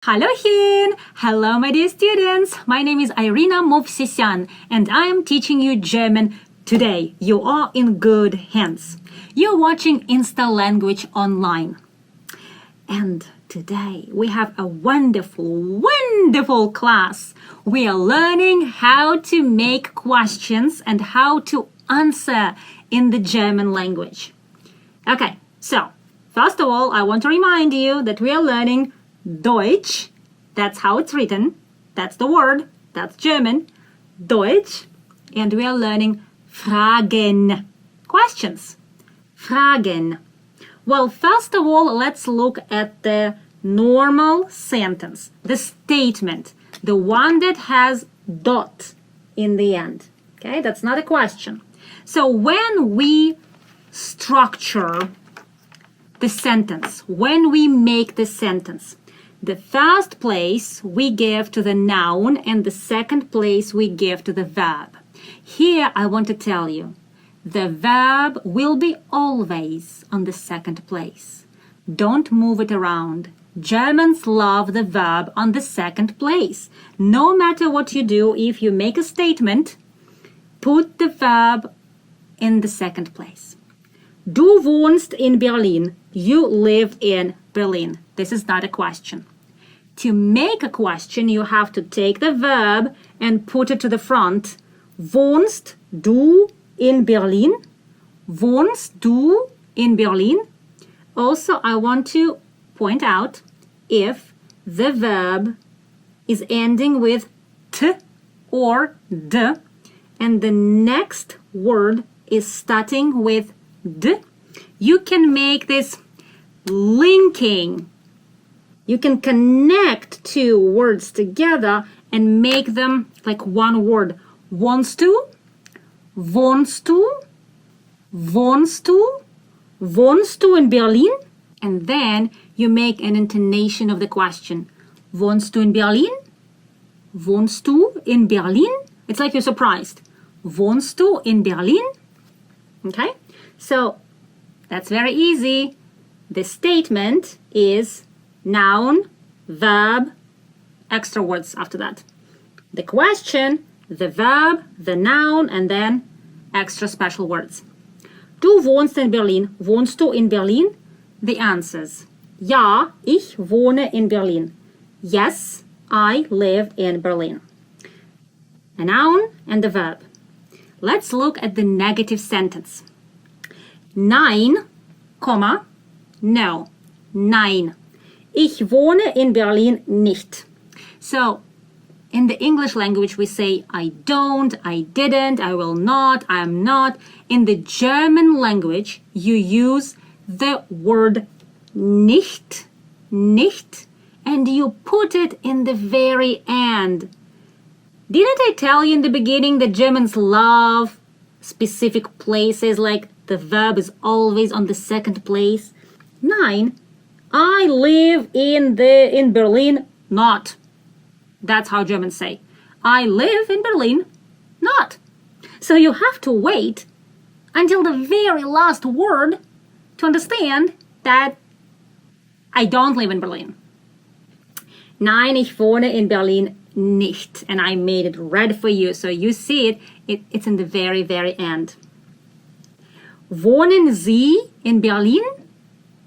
Halohin! Hello, my dear students. My name is Irina Movsisyan, and I am teaching you German today. You are in good hands. You're watching Insta Language Online. And today we have a wonderful class. We are learning how to make questions and how to answer in the German language. Okay, so first of all, I want to remind you that we are learning Deutsch. That's how it's written. That's the word. That's German. Deutsch. And we are learning Fragen. Questions. Fragen. Well, first of all, let's look at the normal sentence. The statement. The one that has dot in the end. Okay, that's not a question. So when we structure the sentence, when we make the sentence, the first place we give to the noun and the second place we give to the verb. Here I want to tell you, the verb will be always on the second place. Don't move it around. Germans love the verb on the second place. No matter what you do, if you make a statement, put the verb in the second place. Du wohnst in Berlin. You live in Berlin. This is not a question. To make a question, you have to take the verb and put it to the front. Wohnst du in Berlin? Wohnst du in Berlin? Also, I want to point out if the verb is ending with t or d, and the next word is starting with d, you can make this linking. You can connect two words together and make them like one word. Wohnst du? Wohnst du? Wohnst du? Wohnst du in Berlin? And then you make an intonation of the question. Wohnst du in Berlin? Wohnst du in Berlin? It's like you're surprised. Wohnst du in Berlin? Okay? So that's very easy. The statement is noun, verb, extra words after that. The question, the verb, the noun, and then extra special words. Du wohnst in Berlin. Wohnst du in Berlin? The answers. Ja, ich wohne in Berlin. Yes, I live in Berlin. A noun and the verb. Let's look at the negative sentence. Nein, Komma, no. Nein. Ich wohne in Berlin nicht. So, in the English language, we say I don't, I didn't, I will not, I am not. In the German language, you use the word nicht, nicht, and you put it in the very end. Didn't I tell you in the beginning that Germans love specific places, like the verb is always on the second place? Nein, I live in Berlin, not. That's how Germans say. I live in Berlin, not. So you have to wait until the very last word to understand that I don't live in Berlin. Nein, ich wohne in Berlin nicht. And I made it red for you, so you see it's in the very, very end. Wohnen Sie in Berlin?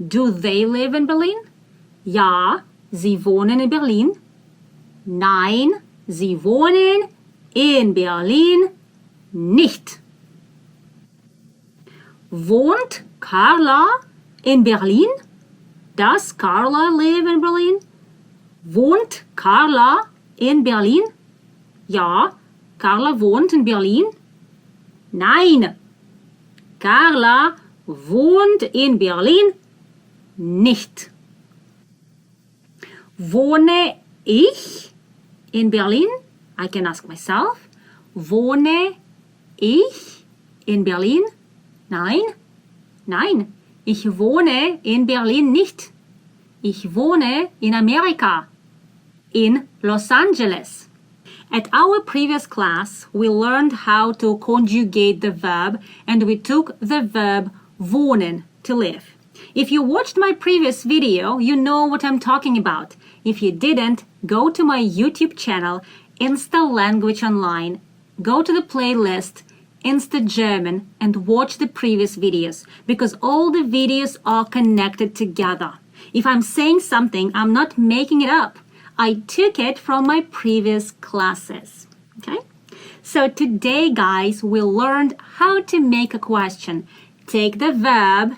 Do they live in Berlin? Ja, sie wohnen in Berlin. Nein, sie wohnen in Berlin nicht. Wohnt Carla in Berlin? Does Carla live in Berlin? Wohnt Carla in Berlin? Ja, Carla wohnt in Berlin. Nein, Carla wohnt in Berlin nicht. Wohne ich in Berlin? I can ask myself. Wohne ich in Berlin? Nein, nein, ich wohne in Berlin nicht. Ich wohne in Amerika, in Los Angeles. At our previous class, we learned how to conjugate the verb, and we took the verb wohnen, to live. If you watched my previous video, you know what I'm talking about. If you didn't, go to my YouTube channel, Insta Language Online, go to the playlist Insta German and watch the previous videos because all the videos are connected together. If I'm saying something, I'm not making it up. I took it from my previous classes. Okay? So today, guys, we learned how to make a question. Take the verb,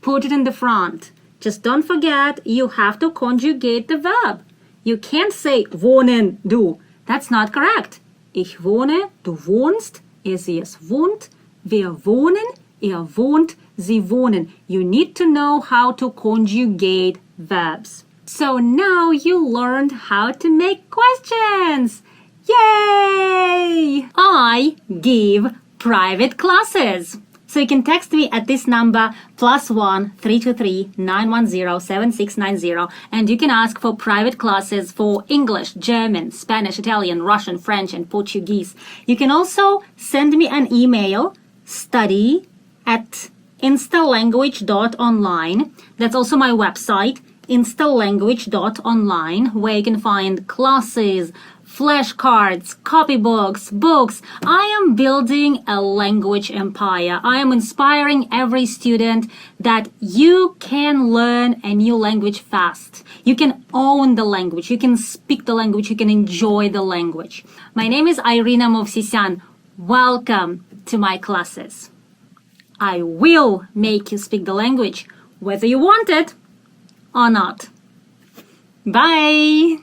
put it in the front. Just don't forget, you have to conjugate the verb. You can't say wohnen, du. That's not correct. Ich wohne, du wohnst, es wohnt, wir wohnen, wohnt, sie wohnen. You need to know how to conjugate verbs. So now you learned how to make questions. Yay! I give private classes. So you can text me at this number +1 323 910 7690 and you can ask for private classes for English, German, Spanish, Italian, Russian, French and Portuguese. You can also send me an email study@instalanguage.online. That's also my website, instalanguage.online, where you can find classes, flashcards, copybooks, books. I am building a language empire. I am inspiring every student that you can learn a new language fast. You can own the language. You can speak the language. You can enjoy the language. My name is Irina Movsisyan. Welcome to my classes. I will make you speak the language, whether you want it or not. Bye!